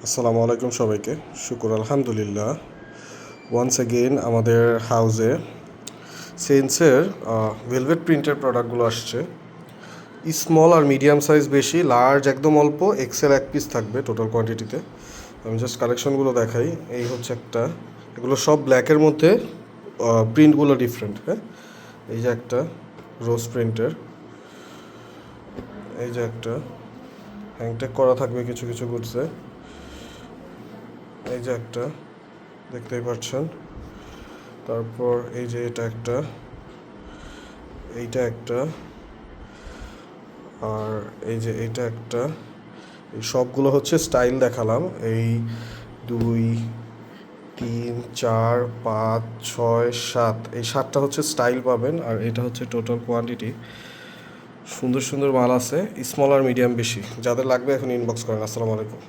আসসালামু আলাইকুম সবাইকে। শুকুর আলহামদুলিল্লাহ। ওয়ান্স এগেইন আমাদের হাউসে সেন্সের ভেলভেট প্রিন্টের প্রোডাক্টগুলো আসছে। স্মল আর মিডিয়াম সাইজ বেশি, লার্জ একদম অল্প, এক্সেল এক পিস থাকবে টোটাল কোয়ান্টিটিতে। আমি জাস্ট কালেকশনগুলো দেখাই। এই হচ্ছে একটা, এগুলো সব ব্ল্যাকের মধ্যে, প্রিন্টগুলো ডিফারেন্ট। হ্যাঁ, এই যে একটা রোজ প্রিন্টের, এই যে একটা হ্যাংটেক করা থাকবে কিছু কিছু গুডসে, এই যে একটা দেখতেই পাচ্ছেন। তারপর এই যে এটা একটা, এইটা একটা, আর এই যে এইটা একটা। এই সবগুলো হচ্ছে স্টাইল দেখালাম। এই 2, 3, 4, 5, 6, 7, এই 7টা হচ্ছে স্টাইল পাবেন। আর এটা হচ্ছে টোটাল কোয়ান্টিটি। সুন্দর সুন্দর মাল আছে, স্মল আর মিডিয়াম বেশি। যাদের লাগবে এখন ইনবক্স করেন। আসসালামু আলাইকুম।